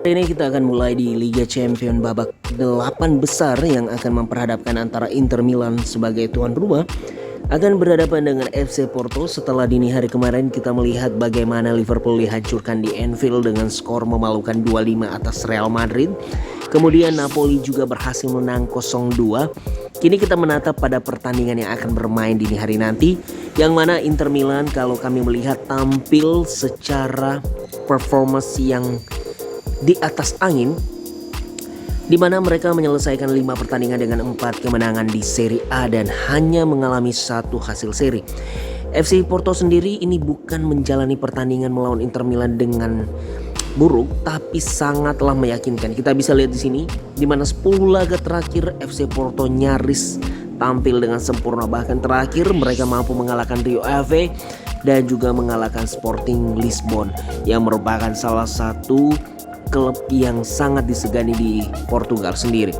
Ini kita akan mulai di Liga Champions babak 8 besar yang akan memperhadapkan antara Inter Milan sebagai tuan rumah akan berhadapan dengan FC Porto. Setelah dini hari kemarin kita melihat bagaimana Liverpool dihancurkan di Anfield dengan skor memalukan 2-5 atas Real Madrid. Kemudian Napoli juga berhasil menang 0-2. Kini kita menatap pada pertandingan yang akan bermain dini hari nanti, yang mana Inter Milan kalau kami melihat tampil secara performance yang di atas angin, di mana mereka menyelesaikan 5 pertandingan dengan 4 kemenangan di Serie A dan hanya mengalami 1 hasil seri. FC Porto sendiri ini bukan menjalani pertandingan melawan Inter Milan dengan buruk, tapi sangatlah meyakinkan. Kita bisa lihat di sini, di mana 10 laga terakhir FC Porto nyaris tampil dengan sempurna. Bahkan terakhir mereka mampu mengalahkan Rio Ave dan juga mengalahkan Sporting Lisbon yang merupakan salah satu klub yang sangat disegani di Portugal sendiri.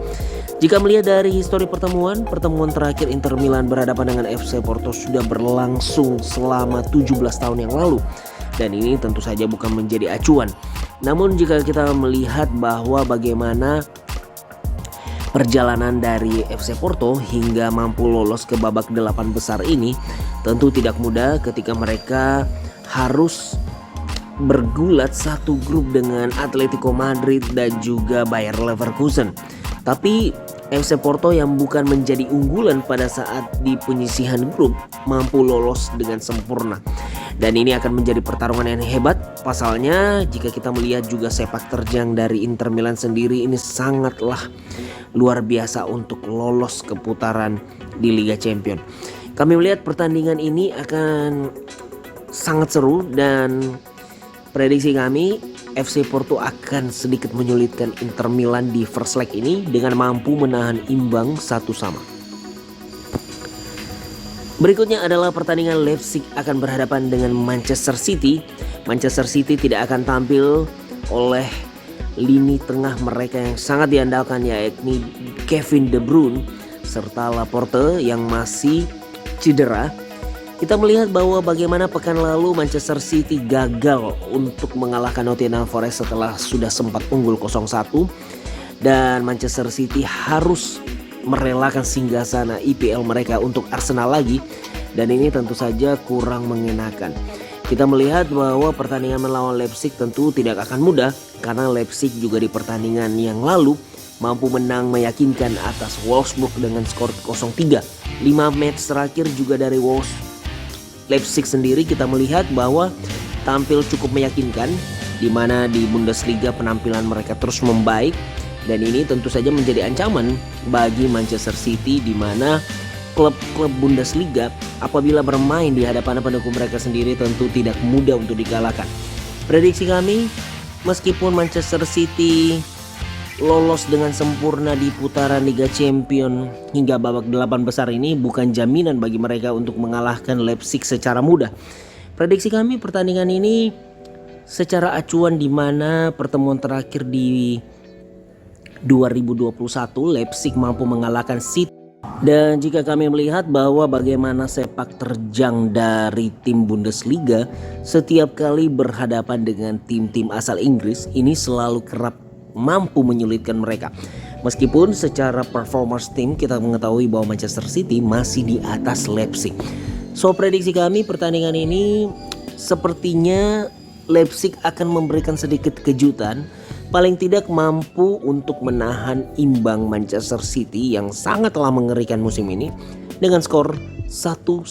Jika melihat dari histori pertemuan terakhir Inter Milan berhadapan dengan FC Porto sudah berlangsung selama 17 tahun yang lalu. Dan ini tentu saja bukan menjadi acuan. Namun jika kita melihat bahwa bagaimana perjalanan dari FC Porto hingga mampu lolos ke babak 8 besar ini, tentu tidak mudah ketika mereka harus bergulat satu grup dengan Atletico Madrid dan juga Bayer Leverkusen. Tapi FC Porto yang bukan menjadi unggulan pada saat di penyisihan grup mampu lolos dengan sempurna. Dan ini akan menjadi pertarungan yang hebat. Pasalnya jika kita melihat juga sepak terjang dari Inter Milan sendiri ini sangatlah luar biasa untuk lolos ke putaran di Liga Champions. Kami melihat pertandingan ini akan sangat seru dan prediksi kami FC Porto akan sedikit menyulitkan Inter Milan di first leg ini dengan mampu menahan imbang 1-1. Berikutnya adalah pertandingan Leipzig akan berhadapan dengan Manchester City. Manchester City tidak akan tampil oleh lini tengah mereka yang sangat diandalkan, yakni Kevin De Bruyne serta Laporte yang masih cedera. Kita melihat bahwa bagaimana pekan lalu Manchester City gagal untuk mengalahkan Nottingham Forest setelah sudah sempat unggul 0-1, dan Manchester City harus merelakan singgasana IPL mereka untuk Arsenal lagi, dan ini tentu saja kurang mengenakan. Kita melihat bahwa pertandingan melawan Leipzig tentu tidak akan mudah karena Leipzig juga di pertandingan yang lalu mampu menang meyakinkan atas Wolfsburg dengan skor 0-3. 5 match terakhir juga dari Leipzig sendiri kita melihat bahwa tampil cukup meyakinkan, di mana di Bundesliga penampilan mereka terus membaik, dan ini tentu saja menjadi ancaman bagi Manchester City, di mana klub-klub Bundesliga apabila bermain di hadapan pendukung mereka sendiri tentu tidak mudah untuk dikalahkan. Prediksi kami, meskipun Manchester City lolos dengan sempurna di putaran Liga Champions hingga babak 8 besar ini, bukan jaminan bagi mereka untuk mengalahkan Leipzig secara mudah. Prediksi kami pertandingan ini secara acuan, di mana pertemuan terakhir di 2021 Leipzig mampu mengalahkan City. Dan jika kami melihat bahwa bagaimana sepak terjang dari tim Bundesliga setiap kali berhadapan dengan tim-tim asal Inggris, ini selalu kerap mampu menyulitkan mereka. Meskipun secara performance tim kita mengetahui bahwa Manchester City masih di atas Leipzig. So prediksi kami pertandingan ini sepertinya Leipzig akan memberikan sedikit kejutan, paling tidak mampu untuk menahan imbang Manchester City yang sangatlah mengerikan musim ini dengan skor 1-1.